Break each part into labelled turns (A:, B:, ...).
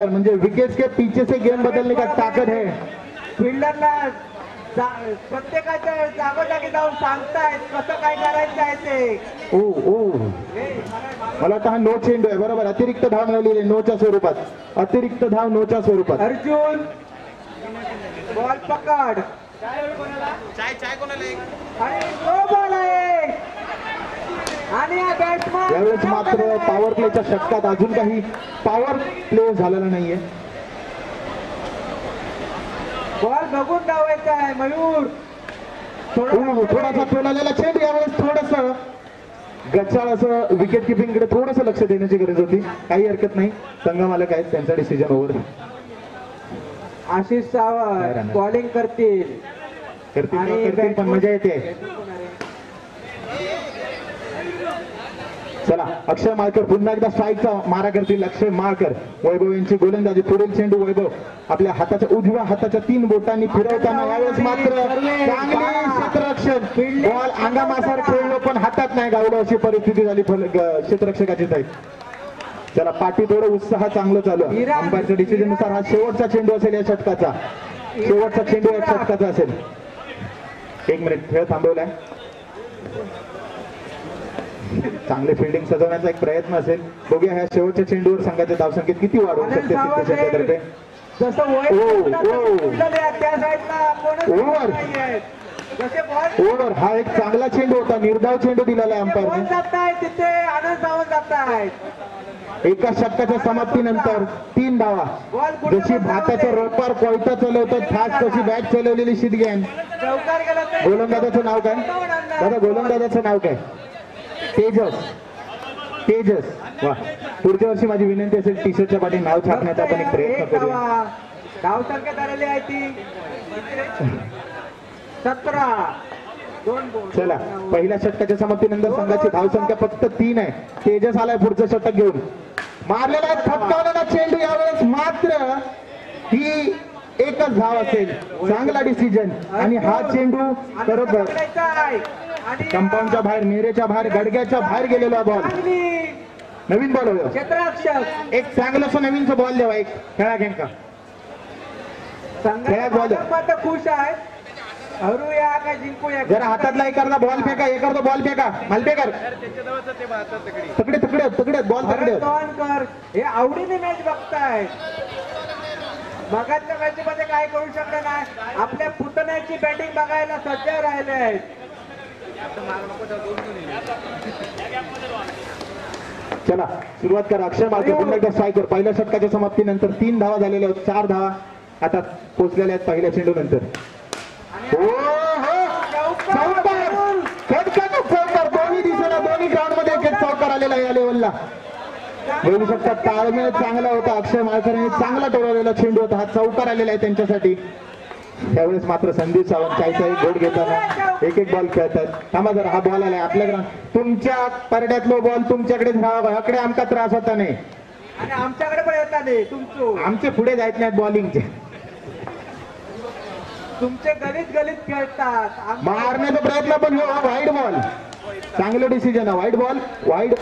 A: म्हणजे विकेट के पीछे से गेम बदलने का ताकद है।
B: फिल्डरला प्रत्येकाच्या जागोजागी जाऊन सांगतायत कसं काय करायचं आहे ते।
A: ओ ओ मला वाटतं हा नो चेंडू आहे, बरोबर। अतिरिक्त धाव मिळालेली नोच्या स्वरूपात, अतिरिक्त धाव नोच्या स्वरूपात।
B: अर्जुन बॉल पकड, चाय कोणाला आणि नो बॉल आहे आणि हा बॅट्समन
A: यावेळेस मात्र पॉवर प्लेच्या षटकात अजून काही पॉवर प्ले झालेला नाहीये।
B: बॉल बघून धावायचा आहे मयूर।
A: थोडासा टोलालेला चेंडू, यावेळेस थोडंसं गच्चाळ असं विकेट किपिंग कडे थोडंसं लक्ष देण्याची गरज होती। काही हरकत नाही, संघ मालक आहेत, त्यांचा decision over.
B: Ashish Sawant bowling करतील
A: पण मजा येते। चला, अक्षय माळकर पुन्हा एकदा स्ट्राईकचा मारा करतील। अक्षय माळकर, वैभव यांची गोलंदाजी। पुढील चेंडू वैभव आपल्या हाताच्या उजव्या हाताच्या 3 बोटांनी फिरवताना यावेळेस मात्र चांगली क्षेत्ररक्षण, बॉल अंगामासार खेळलो पण हातात नाही गावलं, अशी परिस्थिती झाली क्षेत्ररक्षकाची साईड। चला, पाठी थोडं उत्साह चांगलं चालू आहे। अंपायरच्या डिसिजन नुसार हा शेवटचा चेंडू असेल या षटकाचा, शेवटचा चेंडू या षटकाचा असेल। 1 मिनिट खेळ थांबवलाय। चांगले फिल्डिंग सजवण्याचा एक प्रयत्न असेल। बघूया ह्या शेवटच्या चेंडूवर संघाच्या धावसंख्येत किती वाढ होऊ शकते सिद्धेशतर्फे। ओव्हर हा एक चांगला चेंडू होता, निर्धाव चेंडू दिलेला आहे अंपायरने।
B: तिथे आनंद सावंत जातायत।
A: एका षटकाच्या समाप्तीनंतर 3 धावा। जशी भाताच्या रोपावर कोयता चालवतात फास्ट तशी बॅट चालवलेली शिदग्यान। गोलंदाजाचं नाव काय दादा? गोलंदाजाचं नाव काय? तेजस। तेजस, वा। पुढच्या वर्षी माझी विनंती असेल टी शर्टच्या पाठी नाव छापण्याचा आपण एक प्रयत्न करूया।
B: धाव संख्या झालेली आहे ती 17।
A: चला, पहिल्या षटकाच्या समाप्तीनंतर संघाची धावसंख्या फक्त 3 आहे। तेजस आलाय पुढचं षटक घेऊन, मारलेला थपकावलेला चेंडू, यावेळेस मात्र ही एकच धाव असेल। चांगला डिसिजन, आणि हा चेंडू बरोबर कंपाऊंडच्या बाहेर, मेरेच्या बाहेर, गडग्याच्या बाहेर गेलेला बॉल। नवीन बॉल होतो
B: क्षेत्ररक्षक,
A: एक चांगलासा नवीनचा बॉल द्यावा, एक खेळा घेणका बॉल
B: खुश आहे। हरूया का जिंकूया,
A: जरा हातातला एखादा बॉल फेका, एखादा बॉल फेका, मालपेकर तकडे तकडे तकडे बॉल तकडे।
B: हे आवडीने मॅच बघताय, मगाच्या मॅच मध्ये काय करू शकलं नाही, आपल्या पुतण्याची बॅटिंग बघायला सज्ज राहिले आहेत।
A: चला, सुरुवात करा। अक्षय माळकर पुन्हा एकदा स्ट्रायकर। पहिल्या षटकाच्या समाप्तीनंतर 3 धावा झालेल्या आहेत, 4 धावा आता पोहोचलेल्या आहेत पहिल्या चेंडू नंतर। दोन्ही दिशेला दोन्ही ग्राउंड मध्ये चौकार आलेला या लेवलला बघू शकता। ताळमेळ चांगला होता, अक्षय माळकर यांनी चांगला टोळवलेला चेंडू होता, हा चौकार आलेला आहे त्यांच्यासाठी। त्यावेळेस मात्र संदीप सावंत चायचा एक गोट घेताना एक एक बॉल खेळतात। थांबा जरा, हा बॉल आलाय आपल्या ग्राउंड, तुमच्या परड्यातलो बॉल तुमच्याकडेच राहावा, याकडे आमचा त्रास होता नाही
B: आणि आमच्याकडे पण येता नाही। तुमचं
A: आमचे पुढे जायत नाहीत बॉलिंगचे,
B: तुमचे गलित गलित खेळतात,
A: मारण्याचा प्रयत्न पण वाईड बॉल। चांगलं डिसिजन, वाईड बॉल वाईड।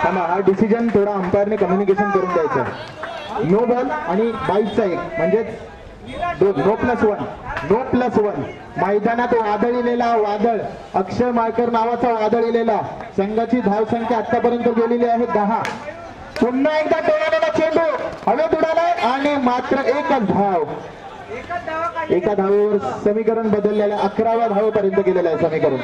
A: हा डिसिजन थोडा अंपायरने कम्युनिकेशन करून द्यायचं। नो बॉल आणि बाईटचा एक, म्हणजे नो+1 मैदानात वादळलेला वादळ, अक्षय माळकर नावाचा वादळलेला। संघाची धावसंख्या आतापर्यंत गेलेली आहे 10। पुन्हा एकदा टोळलेला चेंडू हवेत उडालाय आणि मात्र एकच धाव। एका धावेवर समीकरण बदललेलं, 11व्या धावेपर्यंत गेलेलं आहे समीकरण।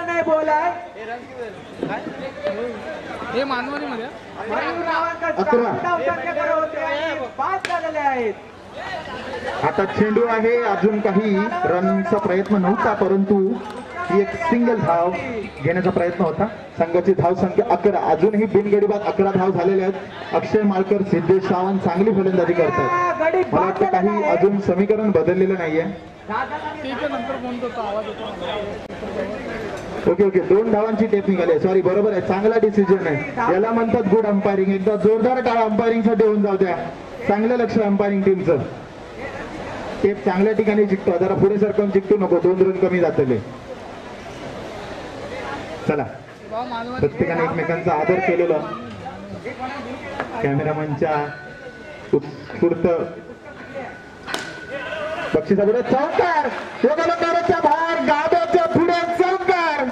B: नाही बोलाय
C: हे मानवानी मध्ये
B: 5 झालेले आहेत।
A: आता चेंडू आहे, अजून काही रनचा प्रयत्न नव्हता, परंतु ही एक सिंगल धाव घेण्याचा प्रयत्न होता। संघाची धाव संख्या 11, अजूनही बिनगडीबाद 11 धाव झालेल्या आहेत। अक्षय माळकर, सिद्धेश सावंत चांगली फलंदाजी करतात। मला वाटतं काही अजून समीकरण बदललेलं नाहीये। ओके ओके, 2 धावांची टेप निघाली, सॉरी, बरोबर आहे, चांगला डिसिजन आहे, याला म्हणतात गुड अंपायरिंग। एकदा जोरदार टाळा अंपायरिंग साठी होऊन जाऊ द्या, चांगलं लक्ष अंपायरिंग टीमचं। टेप चांगल्या ठिकाणी जिंकतो, जरा पुढे सरकून जिंकतो नको, 2 रन कमी जातले. चला प्रत्येकाने एकमेकांचा आदर केलेला कॅमेरामॅनच्या उत्स्फूर्त बक्षिसापुढे चौकार, योगलकाराच्या बाहेर गाब्याच्या पुढे चौकार.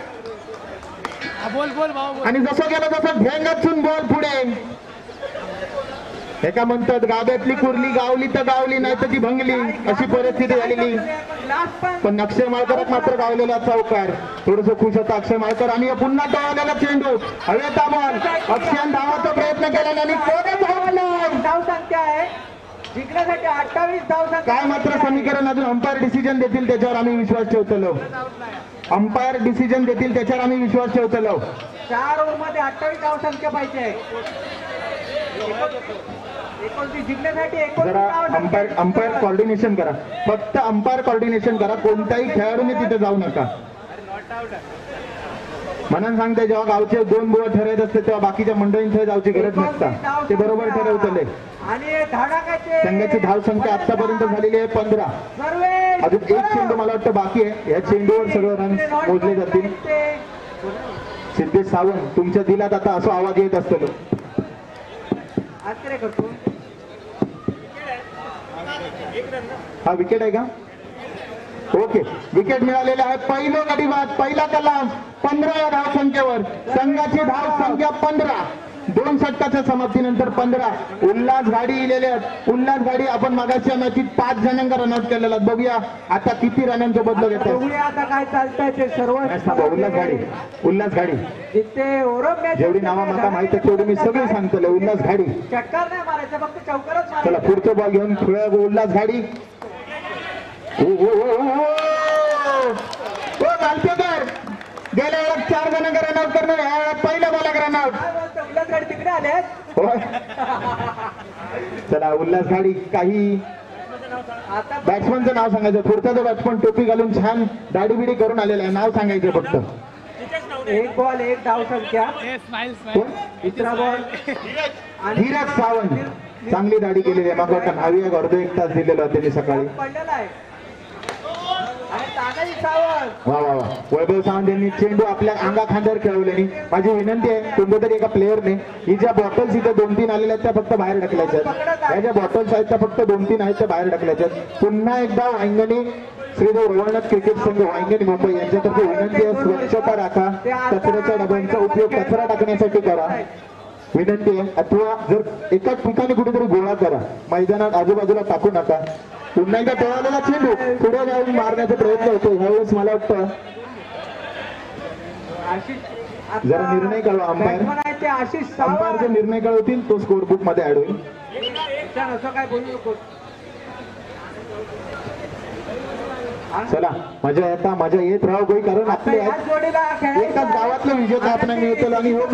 A: आणि जसं गेलं तसं भेंगातून बॉल पुढे. एका म्हणतात गाब्यातली कुर्ली गावली तर गावली, नाही तर ती भंगली, अशी परिस्थिती झालेली. पण अक्षय माळकरात मात्र गावलेला चौकार. थोडस खुश होता अक्षय माळकर. आणि पुन्हा डावलेला चेंडू, हवेचा बॉल. अक्षय धावाचा प्रयत्न केला आणि कोणच धावलं.
B: धावसंख्या आहे जिंकण्यासाठी 28 धावसंख्या.
A: काय मात्र समीकरण अजून अंपायर डिसिजन देतील त्याच्यावर आम्ही विश्वास ठेवतलो. अंपायर डिसिजन देतील त्याच्यावर आम्ही विश्वास ठेवतलो.
B: 4 ओव्हरमध्ये 28 धावसंख्या पाहिजे. जिंकण्यासाठी
A: जरा अंपायर कॉर्डिनेशन करा, फक्त अंपायर कॉर्डिनेशन करा. कोणत्याही खेळाडूने तिथे जाऊ नका. म्हणून सांगते जेव्हा गावचे 2 बुवा ठरवत असते तेव्हा बाकीच्या मंडळींकडे जाऊची गरज नसता. ते बरोबर ठरवतले.
B: आणि धडाकाचे
A: संघाची धावसंख्या आतापर्यंत झालेली आहे 15. अजून एक चेंडू मला वाटतं बाकी आहे. या चेंडूवर सगळं रन मोजले जातील. सिद्धेश सावंत तुमच्या दिलात आता असं आवाज येत असतो. हा विकेट आहे का? ओके, विकेट मिळालेला आहे. पहिलं गडी बाद, पहिला कलाम 15 या धावसंख्येवर. संघाची धावसंख्या 15. 2 षटकाच्या समाप्तीनंतर 15. उल्हास गाडी इलेले आहेत. उल्हास गाडी आपण मागाच्या मॅचीत 5 जणांना रन आउट केलेला. बघूया आता किती रनांचा बदल घेतात.
B: आता काय चालतंय ते सर्व
A: उल्हास गाडी
B: जिथे ओरम
A: जेवढी नावा मला माहिती आहे तेवढी मी सगळी सांगतो. उल्हास गाडी
B: षटकार नाही मारायचं, फक्त चौकारच
A: चला
B: मारायचं.
A: पुढचं बॉल घेऊन खेळूया. उल्हास गाडी चालतेकर गेल्या वेळेला 4 जणांना रन आउट करणार. या वेळेला पहिल्या बॉलाक रन आउट.
B: उल्हास गाडी तिकडे आले.
A: चला उल्हास गाडी काही
B: आता
A: बॅट्समनचं नाव सांगायचं. पुढचा जो बॅट्समन टोपी घालून छान दाढी बिडी करून आलेला आहे, नाव सांगायचं फक्त.
B: 1 बॉल 1 धावसंख्या. दुसरा बॉल
A: धीरज सावंत चांगली दाढी केलेली आहे. मागं नावी अर्ध 1 तास दिलेला त्यांनी सकाळी.
B: पडलेला आहे. आणि तानाजी सावंत
A: वा वा वा. वैभव सावंत यांनी चेंडू आपल्या अंगा खांद्यावर खेळवल्याने. माझी विनंती आहे कोणत्या तरी एका प्लेअरने ही ज्या बॉटल्स इथे 2-3 आलेल्या आहेत त्या फक्त बाहेर टाकल्याच्या आहेत. या ज्या बॉटल्स आहेत त्या फक्त 2-3 आहेत त्या बाहेर टाकल्याच्या आहेत. पुन्हा एकदा वांगणी श्रीदेव रवळनाथ क्रिकेट संघ वांगणी मुंबई यांच्यातर्फे विनंती आहे, स्वच्छता राखा. कचऱ्याच्या डब्यांचा उपयोग कचरा टाकण्यासाठी करा विनंती आहे. अथवा जर एकाच ठिकाणी कुठेतरी गोळा करा, मैदानात आजूबाजूला टाकू नका. पुन्हा एकदा टोळालेला चेंडू पुढे जाऊन मारण्याचा प्रयत्न होतो. ह्यावेळेस मला वाटतं जरा निर्णय कळवा. अंपायरचे निर्णय कळवतील तो स्कोर बुक मध्ये ऍड होईल.
B: असं काय बोलू नको.
A: चला मजा येत राहू काही, कारण आपले एकाच गावातलं विजेता आपण मिळतो.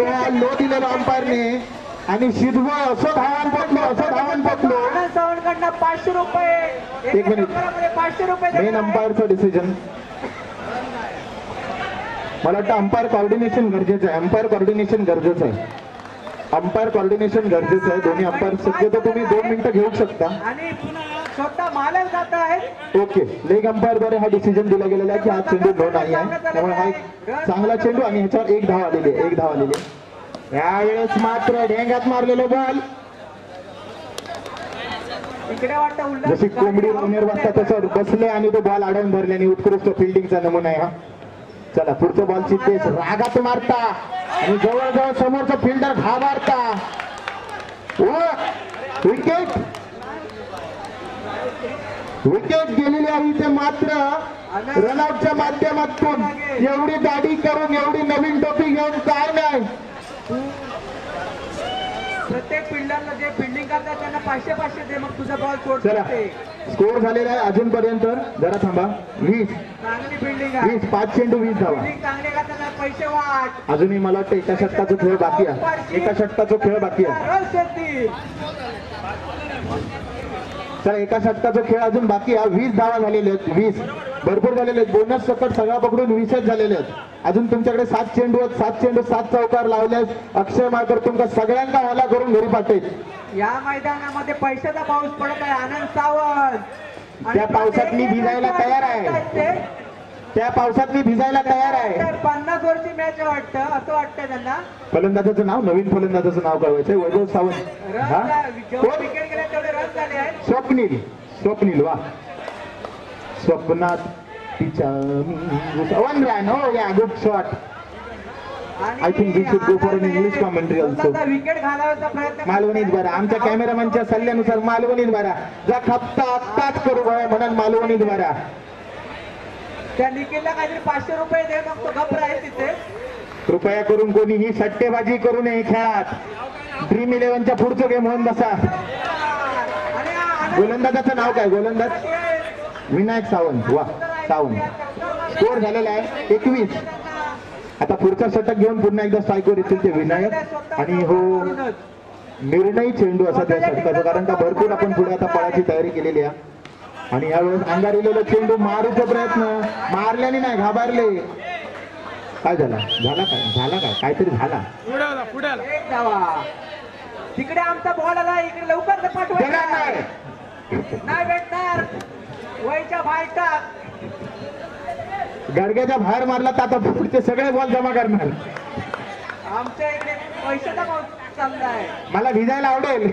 A: आणि लो दिलेला अंपायरने आणि शिदव असं धावान पटलो.
B: सावंतकडनं 500 रुपये.
A: 1 मिनिट.
B: 500 रुपये
A: मेन अंपायरचं डिसिजन. मला वाटतं अंपायर कॉर्डिनेशन गरजेचं आहे. अंपायर कॉर्डिनेशन गरजेचं आहे. दोन्ही अंपायर शक्यतो तुम्ही 2 मिनिटं घेऊ शकता.
B: आणि स्वतः मालक जात आहेत.
A: ओके, लेग अंपायर द्वारे हा डिसिजन दिला गेलेला आहे की हा चेंडू नो नाही आहे. त्यामुळे हा एक चांगला चेंडू आणि ह्याच्यावर 1 धाव आलेली आहे. यावेळेस मात्र ढेंगात मारलेलो बॉल.
B: इकडे वाटतं उल्हास
A: जशी कोंबडी रवणीवर बसतात तसं बसले आणि तो बॉल अडवून धरल्याने उत्कृष्ट फिल्डिंगचा नमुना आहे हा. चला पुढचं बॉल सिद्धेश रागात मारता आणि जवळजवळ समोरचा फिल्डर घाबरता. विकेट गेलेली आहे. ते मात्र रनआउटच्या माध्यमातून एवढी दाढी करून एवढी नवीन टोपी घेऊन काय नाही.
B: प्रत्येक फिल्डरला जे फिल्डिंग करतात त्यांना 500 दे, मग तुझा बॉल
A: चला
B: सोडतो.
A: स्कोर झालेला आहे अजूनपर्यंत. जरा थांबा. 20
B: चांगली फिल्डिंग आहे.
A: 5 चेंडू 20 धावा.
B: फिल्डिंग चांगले करताना पैसे वाट.
A: अजूनही मला वाटतं एका षटकाचा खेळ बाकी आहे.
B: रस येतील.
A: चला एका षटकाचा खेळ अजून बाकी आहे. 20 धावा झालेले आहेत. 20 भरपूर झालेले आहेत. बोनस सकट सगळा पकडून 20च झालेले आहेत. अजून तुमच्याकडे 7 चेंडू आहेत. 7 चेंडू 7 चौकार लावल्यास अक्षय माळकर तुमका सगळ्यांना हवाला करून घरी पाठवेल.
B: या मैदानामध्ये पैशाचा पाऊस पडत आहे. आनंद सावंत
A: त्या पावसात मी भिजायला तयार आहे. त्या पावसात मी भिजायला तयार आहे.
B: 50 वर्षी मॅच वाटतं, असं वाटतं त्यांना.
A: फलंदाजाचं नाव, नवीन फलंदाजाचं नाव कळवायचंय. वैभव सावंत. हा
B: जेवढे विकेट गेले तेवढे रन झाले आहेत.
A: स्वप्नील. स्वप्नील वा. स्वप्नात तिच्या 1 रन. हो या good shot. I think we should go for an English commentary also.
B: Wicket घालायचा प्रयत्न
A: मालवणीत बरा. आमच्या कॅमेरामॅनच्या सल्ल्यानुसार मालवणीत बरा. जा खपता आत्ताच करू बघा म्हणून मालवणीत बरा.
B: त्या निखिलला काहीतरी 500 रुपये दे, मग तो गप्प राहील तिथे.
A: कृपया करून कोणीही सट्टेबाजी करू नये खेळात. ड्रीम 11च्या पुढचं गेम होऊन बसा. गोलंदाजाचं नाव काय? गोलंदाज विनायक सावंत. वा सावंत. स्कोर झालेला आहे 21. आता पुढचा षटक घेऊन पुन्हा एकदा स्ट्राईकवर येतील ते विनायक. आणि हो निर्णयी चेंडू असा त्या षटकाचा, कारण का भरपूर आपण पुढे आता पळाची तयारी केलेली आहे. आणि यावेळेस अंगारलेलं चेंडू मारूचा प्रयत्न, मारल्याने नाही, घाबरले. काय झाला? झाला काय? काहीतरी झाला.
B: एक धावा. तिकडे आमचा बॉल आला, इकडे लवकर पाठवायचा नाही भेटणार. वयच्या बाहेर टाक.
A: गडग्याच्या बाहेर मारला तर आता पुढचे सगळे बॉल जमा करणार.
B: आमच्या इकडे पैशाचा पाऊस चाललाय.
A: मला भिजायला आवडेल.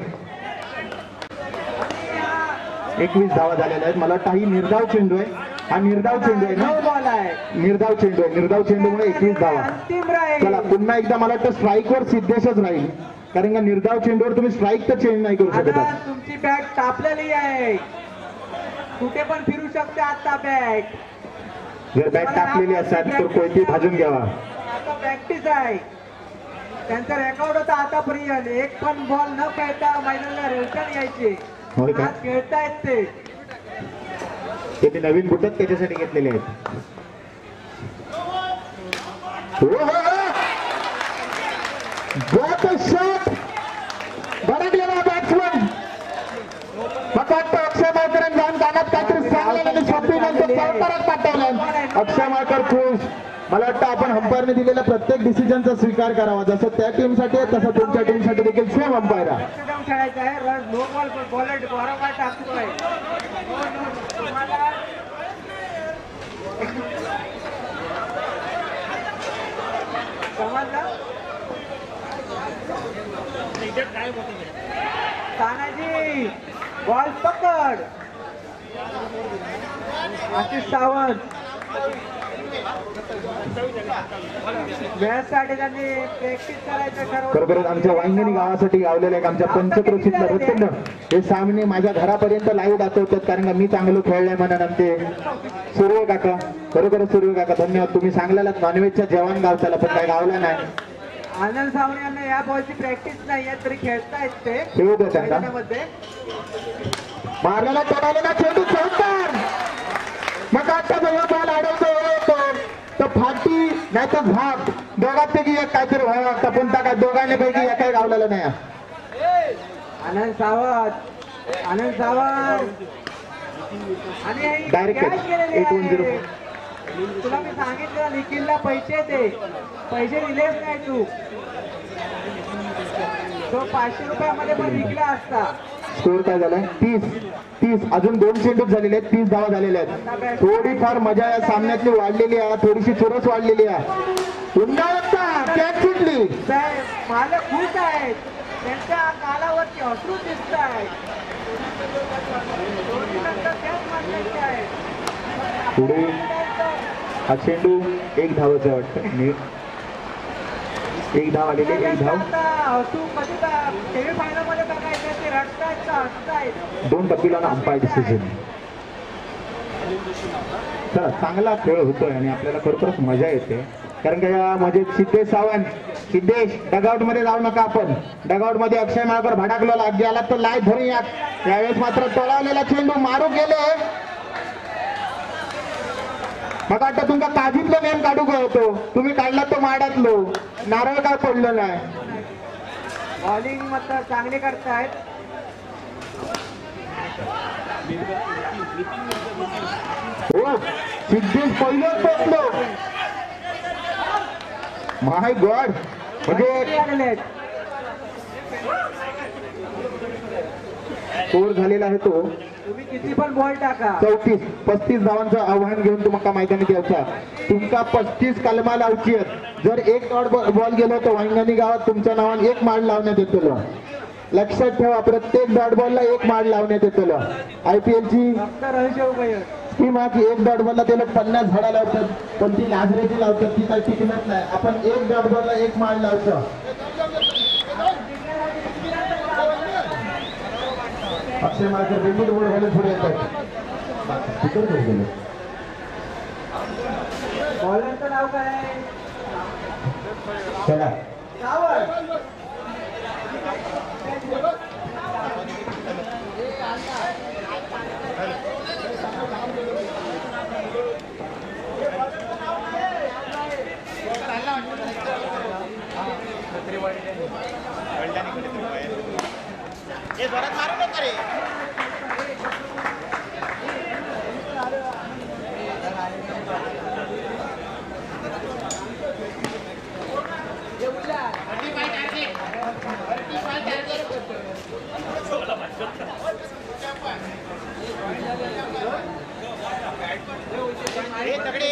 A: 21 धावा झालेल्या आहेत. मला वाटतं ही निर्धाव चेंडू आहे. हा निर्धाव चेंडू आहे ना?
B: बॉल आहे.
A: निर्धाव चेंडू आहे. निर्धाव चेंडूमुळे 21 धावा.
B: अंतिम राहील.
A: चला पुन्हा एकदा मला वाटतं स्ट्राईकवर सिद्धेशच राहील, कारण का निर्धाव चेंडूवर तुम्ही स्ट्राईक तर चेंज नाही करू शकत.
B: आता तुमची बॅट तापलेली आहे, कुठे पण फिरू शकते आता बॅट.
A: जर बॅट टाकलेली असेल तर कोयती भाजून घ्यावा.
B: आता प्रॅक्टिस आहे. त्यांचा रेकॉर्ड होता आतापर्यंत, एक पण बॉल न खेळता मैदानाला रेल्टन यायचे.
A: होय का?
B: आज खेळतायत ते.
A: ते नवीन बुटच त्याच्यासाठी घेतलेले आहेत. शॉट भडकलेला बॅट्समन. मला वाटतं अक्षय माळकर जाऊन गाण्यात काहीतरी सांगलेलं आणि शॉपिंग परत पाठवलं. अक्षय माळकर खुश. मला वाटतं आपण अंपायरने दिलेल्या प्रत्येक डिसिजनचा स्वीकार करावा. जसं त्या टीमसाठी आहे तसं तुमच्या टीमसाठी देखील सेम अंपायर आहे.
B: खेळायचं आहे. रन नो बॉल बॉलर बरोबर टाकतोय. समजलं? तानाजी बॉल पकड. आशिष सावंत मॅचसाठी त्यांनी प्रॅक्टिस करायचं ठरवलं.
A: बरोबर आमच्या वांगणी गावासाठी गावलेल्या एक आमच्या पंचक्रोशीतला रतन हे सामने माझ्या घरापर्यंत लाईव्ह दाखवतात, कारण का मी चांगलं खेळलंय म्हणून. आमचे सूर्य काका, बरोबर सूर्य काका धन्यवाद. तुम्ही सांगलेला नॉनव्हेजच्या जेवण गावचाला, पण काय गावला नाही.
B: आनंद सावंत यांना या बॉलची प्रॅक्टिस नाहीये तरी खेळतायत ते.
A: खेळू दे त्यांना. मारलेला तोडालेला चेंडू चौकार. मग आता जेव्हा बॉल अडवतो तर फाटी नाही तर झाप, दोघांपैकी एक काहीतरी व्हावं लागतं. पण त्या काय दोघांपैकी एकाही गावलेलं नाही.
B: आनंद सावंत आणि
A: डायरेक्ट
B: कॅच केलेली
A: 810.
B: आहे. तुला मी सांगितलं निखिलला पैसे दे, पैसे दिलेच नाही तू. तो 500 रुपयामध्ये पण विकला असता.
A: स्कोर काय झालाय? 30. अजून 2 चेंडूच झालेले आहेत. 30 धावा झालेल्या आहेत. थोडीफार मजा या सामन्यातली वाढलेली आहे, थोडीशी चुरस वाढलेली आहे. पुन्हा कॅच सुटली.
B: मालक खुश आहेत, त्यांच्या गालावरती अश्रू दिसत आहेत.
A: पुढे हा चेंडू 1 धावाचा वाटतं. 1 धाव आलेली. 1 धाव. 2 टप्पीला अंपायर डिसिजन. चला चांगला खेळ होतोय आणि आपल्याला खरोखरच मजा येते, कारण का या मजेत सिद्धेश सावंत. सिद्धेश डगआउट मध्ये जाऊ नका. आपण डगआउट मध्ये अक्षय माळकर भडकलेला गेला तर लाईट धरून या. यावेळेस मात्र तोडावलेला चेंडू मारू गेले. मग आता तुमचा काजीतलं नेम काढू होतो, तुम्ही काढला तो माडातलो. नारळ काय पडलं नाही.
B: बॉलिंग मात्र चांगली करतायत.
A: हो सिद्धेश पहिलं पोचलो. माय गॉड. म्हणजे स्कोर झालेला आहे तो
B: तुम्ही किती पण बॉल टाका.
A: 34-35 धावांचं आव्हान घेऊन तुम्हाला मैदानात यायचा. तुमका 35 कलमा लावची आहेत. जर एक डॉट बॉल गेलो तर वांगणी गावात तुमच्या नावाने एक माड लावण्यात येतो. लक्षात ठेवा, प्रत्येक डॉट बॉलला एक माड लावण्यात येतो. IPL ची
B: फक्त रनचे रुपये.
A: स्कीम आहे की एक डॉट बॉलला ते लोक 50 झाडा लावतात, पण ती लाजरेची लावतात, ती काही टिकत नाही. आपण एक डॉट बॉलला एक माड लावतो. अक्षय मार्कर बिंदू बोर्ड घालून पुढे येतात.
B: बॉलरचं नाव काय?
A: चला
B: सावंत.
C: जोरात मारू नका रे. तगडे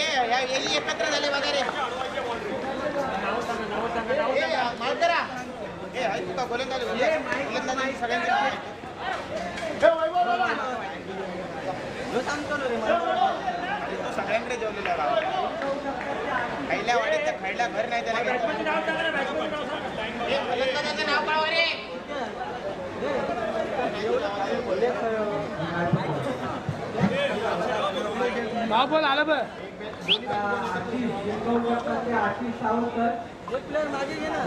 C: एकत्र झाले बघा रे. माफ करा. गोलंदाजी सगळ्यांचे सगळ्यांकडे जेवलेला खायल्या वाडीत खायला घर नाही त्याला. नाव कळवा रे.
D: नाव बोल आलं बघ.
B: आशिष सावंत माझी घे ना.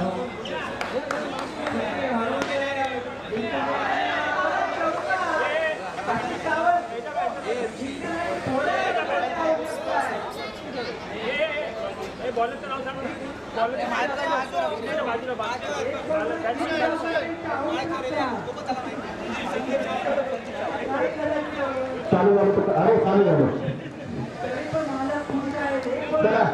D: बॉलरचं नाव सांग.
A: चालू झालं. अरे चालू झालं. चला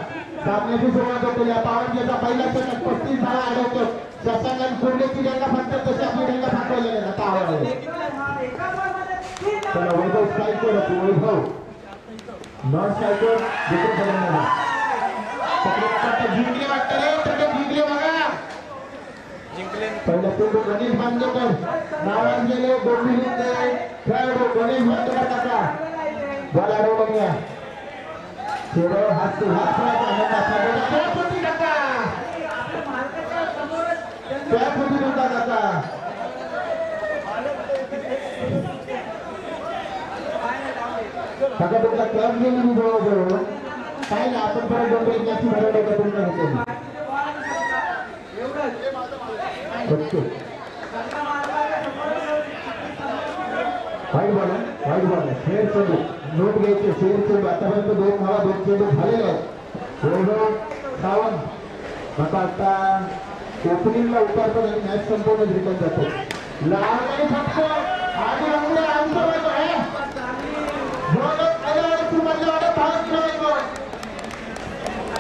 A: सामन्याची सुरुवात होते. या पावंडीचा पहिला षटक 35 धावा आढळतो. शशांक कुर्लेची डेंगा फटतात तशी आपली डेंगा फटवलेली आहे. आता आवडले. चला वैभव स्ट्राईकर होती. वैभव नॉन स्ट्राईकर दुसरं फलंदाज. जिंकले वाटतं रे. सगळे जिंकले बघा. पहिला चेंडू गणेश बांदेकर नावाजलेले गोंधळीचे खेळाडू गणेश बांदेकर टाका. बोला रोडमिया शेवट हात ते हात त्यापती टाका. त्यापती होता टाका. सगळं तुमचा क्लब गेली मी जवळजवळ काय ना आपण परत डोंगरी जास्ती भरवले का तुमच्या होते. वाईट बॉल शेअर चेंडू नोट घ्यायचे. शेअर चेंडू आतापर्यंत 2 धावा 2 चेंडू झालेले आहेत. वैभव सावंत आता आता ओपनिंगला उतरतो आणि मॅच संपूर्ण रिटर्न जातो. लावणे फक्त आणि अंगडे आमचं आहे.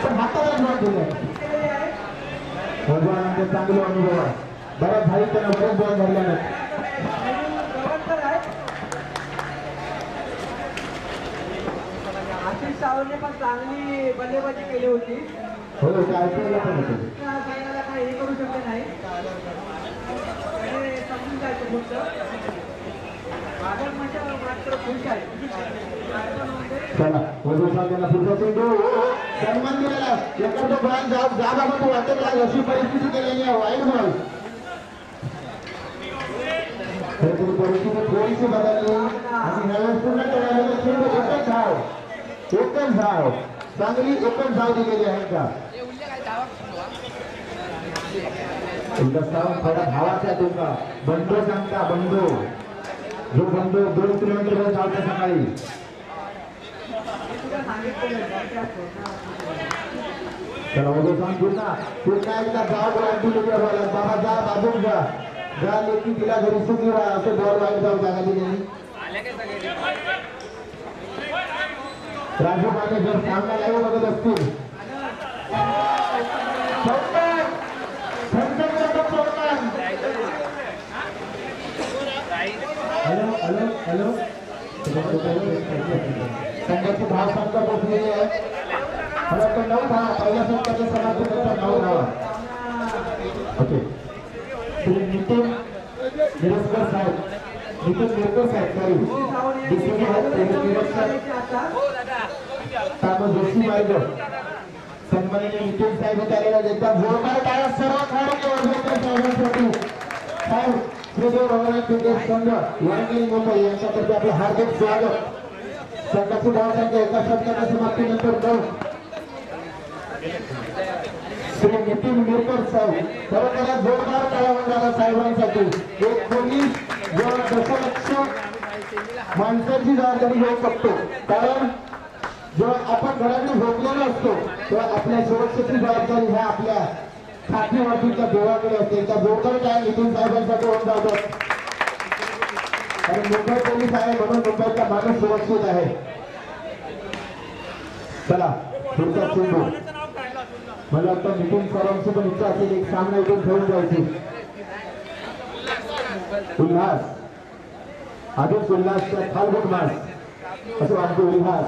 A: पण हाताला शॉट दिलाय. भगवान चांगला अनुभव आहे. बऱ्याच भाई त्यांना बरेच बॉल धरल्यानं
B: आशिष सावंतने पण चांगली बल्लेबाजी केली होती.
A: हो काय पण होतं.
B: काही हे करू शकले नाही. समजून जायचं फक्त मात्र खुश आहे.
A: चला वैभव त्यांना पुढचा चेंडू सन्मान दिलेला. एखादं बॉल जा बाबा तू वाटत राहील अशी परिस्थिती केलेली आहे. वाईट बॉल परिस्थिती थोडीशी बदलली आणि ह्यावेळेस पूर्ण करायला चेंडू एकच धाव चांगली एकच धाव दिलेली आहे का. थोडा धावाचा तुमचा बंडो सांगता. बंडो जो बंडो 2 किलोमीटर धावता सकाळी. चला वैभव सांग पुन्हा एकदा जाव बाबा जा बाजून जा लेखी तिला घरी सुखी व्हा असं बॉल वाईट जाऊ जागा दिली. राजू माने जर सामना लाईव्ह बघत असतील हॅलो हॅलो हॅलो संघाची धाव संख्या पोहोचलेली आहे. मला वाटतं 9 धावा पहिल्या षटकाच्या समाप्तीनंतर 9 धावा. ओके श्री नितीन मिरजकर साहेब सॉरी डिस्ट्रिक्ट जोशी मार्ग सन्माननीय नितीन साहेब आलेला एकदा जोरदार टाळ्या सर्व खेळाडू साहेब श्रीदेव भगवान क्रिकेट संघ वारंगीर मुंबई यांच्यातर्फे आपलं हार्दिक स्वागत. संघाची धाव संख्या एका षटकाच्या समाप्तीनंतर 9. श्री नितीन मिरकर साहेब खरोखर जोरदार टाळ्या मंडळाला साहेबांसाठी 19 दशलक्ष माणसाची जबाबदारी घेऊ शकतो. कारण जेव्हा आपण घराकडे झोपलेलो असतो तेव्हा आपल्या सुरक्षेची जबाबदारी ह्या आपल्या खात्रीवरतीच्या देवाकडे असते. त्या जोरदार टाळ्या नितीन साहेबांसाठी होऊन जातात. आणि मुंबई पोलीस आहे म्हणून मुंबईचा माणूस सुरक्षित आहे. चला पुढचा चेंडू. मला वाटतं नितीन सरांची पण इच्छा असेल एक सामना इथून खेळून जायची. उल्हास आधीच उल्हासच्या फाल्गुन मास असं वाटतं. उल्हास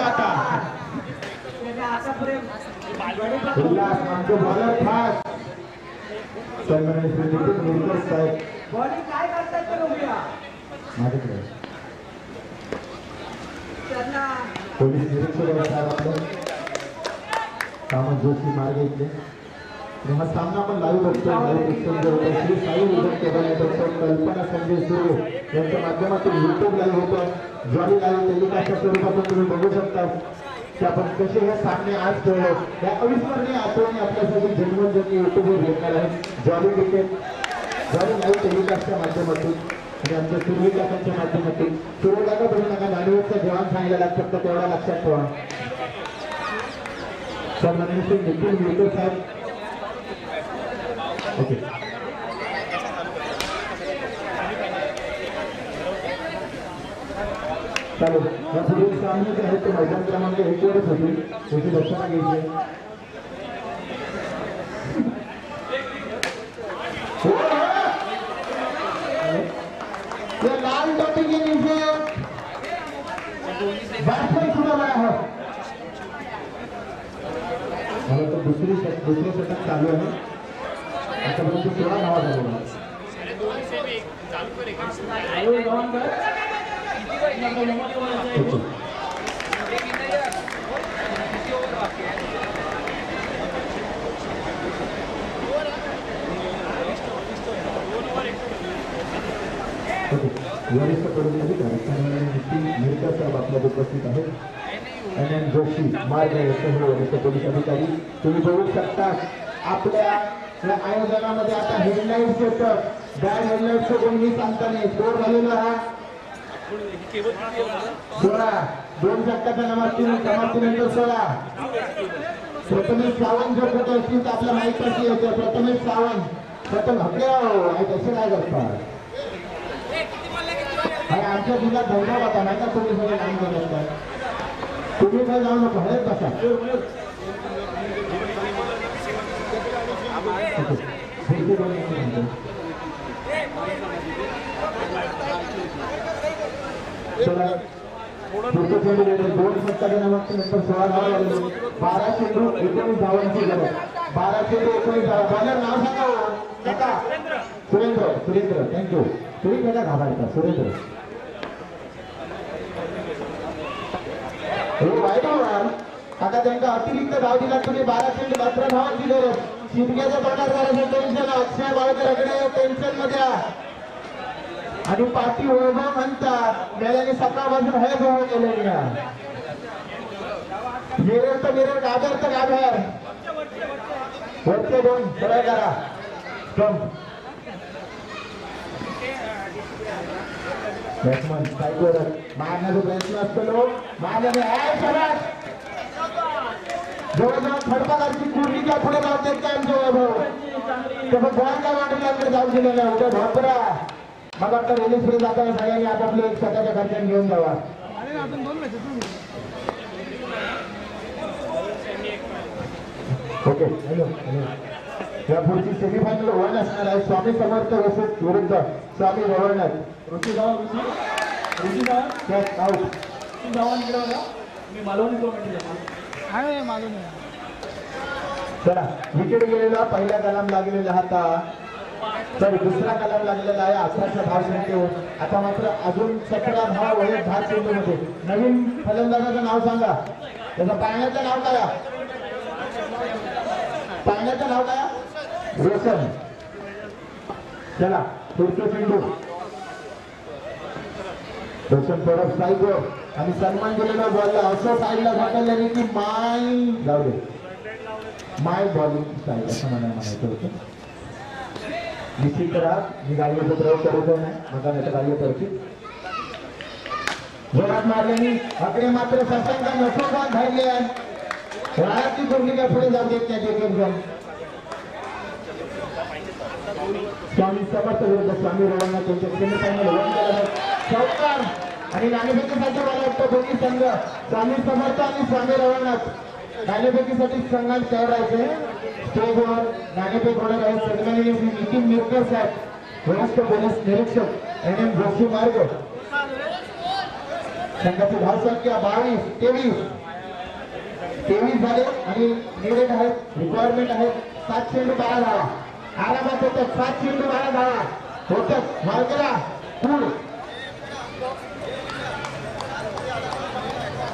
A: आता उल्हास आमचे बॉलर खास सन्माननीय श्री नितीन मिरकर साहेब
B: बॉलिंग काय करतात ते बघूया.
A: माझ्याकडे
B: त्यांना
A: पोलीस निरीक्षक साहेब आपले कामत जोशी मार्ग इथले. हा सामना पण लाईव्ह बघतो. श्री साई उदक टेबल कल्पना संजय सुरे यांच्या माध्यमातून युट्यूब लाईव्ह होतं. जॉली लाईव्ह टेलिकास्टच्या स्वरूपातून तुम्ही बघू शकता की आपण कसे हे सामने आज खेळलो. या अविस्मरणीय आठवणी आपल्यासाठी जन्मोजन्मी युट्यूबवर भेटणार आहेत. जॉली क्रिकेट जॉली लाईव्ह टेलिकास्टच्या माध्यमातून आणि आमच्या सूर्यकाकांच्या माध्यमातून. सूर्यकाका बघू नका नाणेवरचा जवान सांगायला लागतात तर तेवढा लक्षात ठेवा. सन्माननीय श्री नितीन मिरकर साहेब ओके चालेल. या पुढील सामने जे आहेत ते मैदान क्रमांक 1 वरच होतील. त्याची दक्षता घ्यायची. लाल टोपी के नीचे बैट्समैन सुना रहा है. मला तो दुसरे षटक चालू आहे. आतापर्यंत 16 धावा झालेल्या. वरिष्ठ पोलीस अधिकारी नितीन मिरकर साहेब आपल्यात उपस्थित आहेत. NN जोशी मार्ग सर्व वरिष्ठ पोलीस अधिकारी. तुम्ही बघू शकता आपल्या या आयोजनामध्ये आता हेडलाईन्स येतं. बॅड हेडलाईन्सचं कोणी सांगता नाही. स्कोर झालेला हा 16. 2 षटकाच्या समाप्तीनंतर 16. प्रथमेश सावंत जर कुठे असतील तर आपल्या माहीत कशी येते. प्रथमेश सावंत प्रथम हकले कसे काय करतात. आणि आमच्या जिल्ह्यात धैर्य होता नाही का. तुम्ही सगळे काम करत असतात. तुम्ही काय जाऊ नको हळद बसा. चला पुढचं चेंडू 2 षटकाच्या नंतर 16 धावा लागले. 12 चेंडू 19 धावांची गरज. 12 चेंडू 19 धावा. बॉलर नाव सांगा काका. सुरेंद्र थँक्यू. तुम्ही त्याला घाबरता सुरेंद्र. आता त्यांचा अतिरिक्त धाव दिला तुम्ही. 12 चेंडू 12 धावांची गरज. शिमग्याच्या तोंडात करायचं टेन्शन. अक्षय बाळकरकडे टेन्शन मध्ये आणि पाठी वैभव म्हणतात. मेल्याने सकाळपासून हे जवळ गेलेली ना. मिरर तर मिरर गाजर तर गाजर. वरचे 2 सरळ करा. बॅट्समन काय करत मारण्याचा प्रयत्न असतो. लोक मारल्याने जवळजवळ खडपाची कुर्लीच्या पुढे लावतात काय आमचे वैभव. तसं बॉलच्या वाटेला जाऊ दिलं नाही. उद्या भापरा मग आता रिलीज फ्री जाताना सगळ्यांनी आपापले एक स्वतःच्या खर्चाने घेऊन जावा. ओके हॅलो या पुढची सेमीफायनल वन असणार आहे स्वामी समर्थ वर्सेस विरुद्ध स्वामी गव्हर्नर
D: ऋषी जाऊ ऋषी जाऊ
A: त्यात आऊट
D: ऋषी जाऊ इकडे बघा मी मालवणी कमिटी आहे मालवणी
A: चला विकेट गेलेला पहिला कलाम लागलेला हाता तर दुसरा कलाम लागलेला आहे 11 धाव संख्येवर आता मात्र अजून 17 धाव वयात 10 चेंडूमध्ये नवीन फलंदाजाचं नाव सांगा त्याचं पाळण्याचं नाव काय पाळण्याचं नाव काय रोशन चला पुढचं चेंडू रोशन परत साईड आणि सन्मान दिलेला बॉलला असं साईडला ढकलल्याने की माय जाऊ दे माय बॉलिंग स्टाईल असं म्हणायचं होतं निश्चित करा मी गाडीचा प्रयोग करतो नाही माझा नाही तर गाडी पडची जोरात मारल्याने आकडे मात्र ससांका नफोबाद धाडले आहे रायाची भूमिका पुढे जाऊ देत नाही एक जण स्वामी समर्थ विरुद्ध स्वामी रवाना त्यांच्या सेमीफायनल वन केला चौकार आणि नाणेफेकीसाठी मला वाटतं दोन्ही संघ स्वामी समर्थ आणि स्वामी रवाना नाणेफेकीसाठी संघात तयार राहायचे स्टेजवर नाणेफेक होणार आहे सन्माननीय श्री नितीन मिरकर साहेब वरिष्ठ पोलीस निरीक्षक एन जोशी मार्ग संघाची धावसंख्या 22-23 झाले आणि निवेद आहेत रिक्वायरमेंट आहे 7 चेंडू 12 धावा आरामात होतात 7 चेंडू 12 धावा होतात मार्गला पूर्ण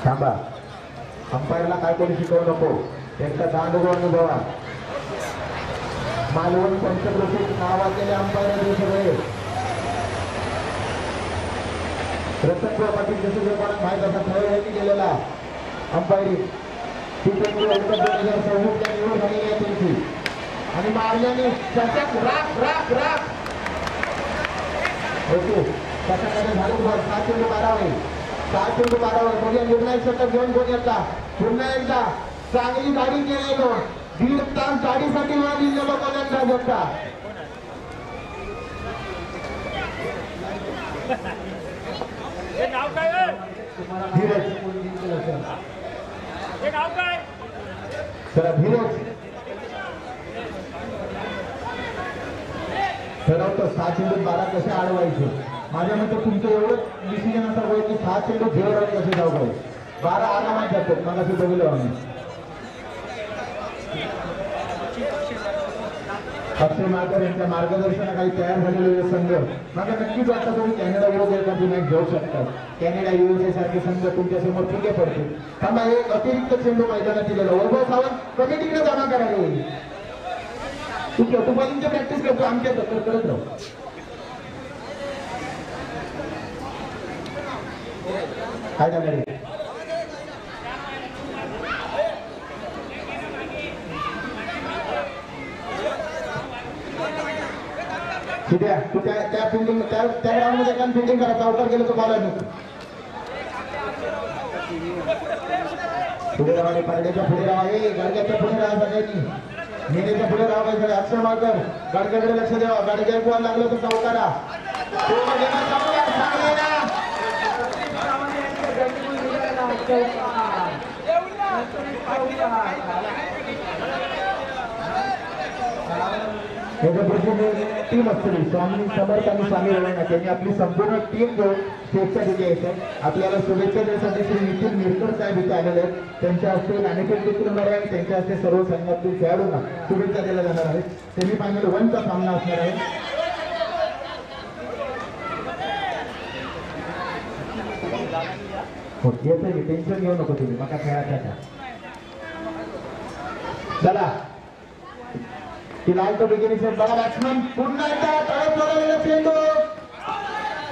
A: थांबा अंपायरला काय कोणी शिकवू नको त्यांचा दांडगो अनुभवा मालवण पंचक्रोशीत नावाजलेले अंपायर हे सगळे रतनभाऊ पाटील जसं जे कोणाला माहीत असा ठरव यांनी गेलेला अंपायरिंग ती चेंडू 2026 च्या निवड झालेली आहे त्यांची आणि मारल्याने चषक राख राख राख ओके चषकाने झालं बॉल 7 चेंडू 12 होईल 7 चेंडू 12 वर बघूया निर्णायक षटक घेऊन कोण येता पुन्हा एकदा चांगली गाडी केलेलो 1.5 तास गाडीसाठी वेळ दिलेलो गोलंदाज होता
D: हे नाव काय आहे?
A: धीरज
D: हे नाव काय
A: चला धीरज ठरवतो 6 चेंडू 12 कसे अडवायचे माझ्या मते तुमचं एवढं डिसिजन असा होईल की 6 चेंडू 0 रन कसे जाऊ पाहिजे 12 आरामात जातात मला ते बघितलं आम्ही अक्षय माळकर यांच्या मार्गदर्शनाखाली तयार झालेले संघ मला नक्कीच वाटतं तुम्ही कॅनडा विरोधी एखादी मॅच घेऊ शकता कॅनडा USA सारखे संघ तुमच्या समोर फिके पडतील थांबा एक अतिरिक्त चेंडू मैदानात दिलेला वैभव सावंत कमिटीकडे जमा करावे तू बॉलिंगची प्रॅक्टिस करतो आमच्या करत राहू काय झालं रे ठीक आहे तू त्या फिल्डिंग त्या ग्राउंड मध्ये एका फिल्डिंग करा चौकार गेलं तर बॉलर नको पुढे राहा पारड्याच्या पुढे राहा गाडग्याच्या पुढे राहा सगळ्यांनी नेण्याच्या पुढे राहा पाहिजे अक्षय माळकर गाडग्याकडे लक्ष द्यावा गाडग्या गोल लागलं तर चौकारा टीम असते स्वामी समर्थ आणि स्वामी रवाना त्यांनी आपली संपूर्ण टीम घेऊन स्टेजच्या तिथे यायचं आपल्याला शुभेच्छा देण्यासाठी श्री नितीन मिरकर साहेब इथे आलेले आहेत त्यांच्या हस्ते नाणेफेक देखील होणार आहे त्यांच्या हस्ते सर्व संघातील खेळाडूंना शुभेच्छा दिल्या जाणार आहेत सेमीफायनल 1 चा सामना असणार आहे टेन्शन घेऊ नको तुम्ही मका खेळायचा चला ती लाल तो बिगिनिंग से बड़ा बॅट्समन पुन्हा एकदा तडक मारलेला चेंडू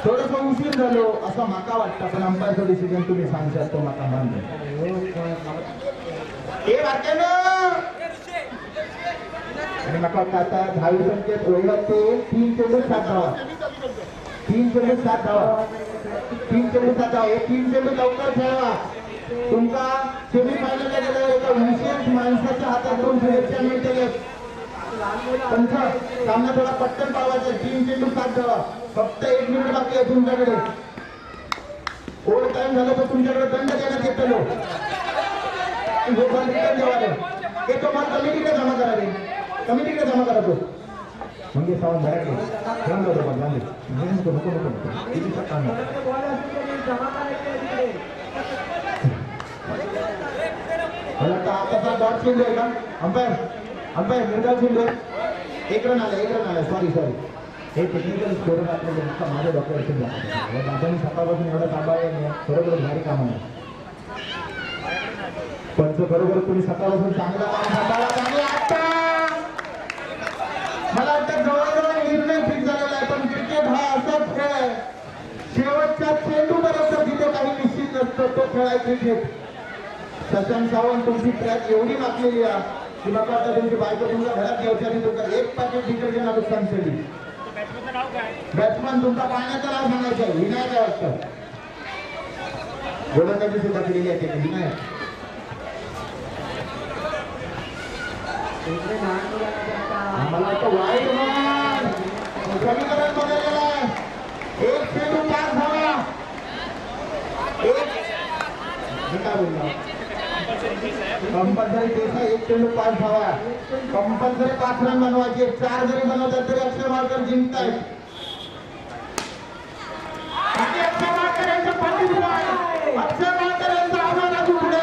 A: थोडंसं उशीर झालो असं माका वाटतं पण अंपायरचा डिसिजन तुम्ही सांगशाल तो माका मानतो ए बारक्यानो आणि माका वाटतं आता धावी संख्येत होईल ते 3 चेंडू 7 धावा 3 चेंडू 7 धावा 3 चेंडू 7 धावा हे 3 चेंडू लवकर खेळवा तुमका सेमीफायनलला गेल्यावर एका विशेष माणसाच्या हातात 2 शुभेच्छा मिळतील सामना थोडा पटकन पावायचा 3 चेंडू 7 धावा फक्त 1 मिनिट बाकी आहे तुमच्याकडे ओव्हर टाइम झाला तर तुमच्याकडे दंड देण्यात येतो हे तो मला कमिटीकडे जमा करावे कमिटीकडे जमा करा तो म्हणजे सावंत भरायला नको नको नको किती सत्ता नाही.
B: बॉल असेल तरी जमा करायचे तिकडे.
A: मला वाटतं आताचा डॉट चेंज आहे का अंपायर निर्धार चेंज आहे. एक रन आला सॉरी हे टेक्निकल स्कोर आपल्याला माझ्या डॉक्टर दादांनी सकाळपासून एवढा ताबा आहे बरोबर भारी काम आहे. पंच बरोबर तुम्ही सकाळपासून चांगला काम हाताळा चांगला आता मला वाटतं जवळजवळ निर्णय फिक्स झालेला आहे. पण क्रिकेट हा असाच खेळ आहे शेवटच्या चेंडूपर्यंत जिथे काही निश्चित नसतं तो खेळ आहे क्रिकेट. शशांक सावंत तुमची ट्रॅक एवढी मागलेली आहे की मला वाटतं तुमची बायको तुमच्या घरात घ्यायची आणि तुमचा एक पॅकेट डिटर्जंट नुकसान केली. बॅट्समन तुमचा पाण्याचं नाव सांगायचं विनायक आहे वाटतं. गोलंदाजी सुद्धा केलेली आहे त्याने विनायक.
B: इकडे लहान मुलांना आता
A: मला वाटतं वाईट मान समीकरण बदललेलं आहे. एक चेंडू 5 धावा. मी काय बोलला कंपल्सरी तेच आहे. एक चेंडू 5 धावा कंपल्सरी 5 रन बनवायचे. 4 जरी बनवतात तरी अक्षय मालकर जिंकतायत. आणि अक्षय मालकर यांच्या पाठीशी आहे. अक्षय मालकर यांचं आव्हान अजून पुढे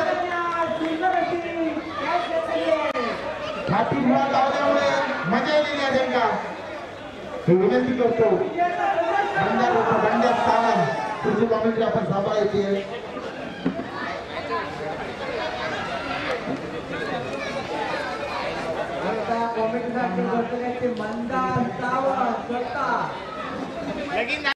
A: छाती मुळात लावल्यामुळे मजा येईल आहे त्यांना. मी विनंती करतो बंड्यात सावंत तुझी कॉमेंट्री आपण सांभाळायची.
B: कॉमेंट साठी बसलेले ते मंदार सावंत स्वतः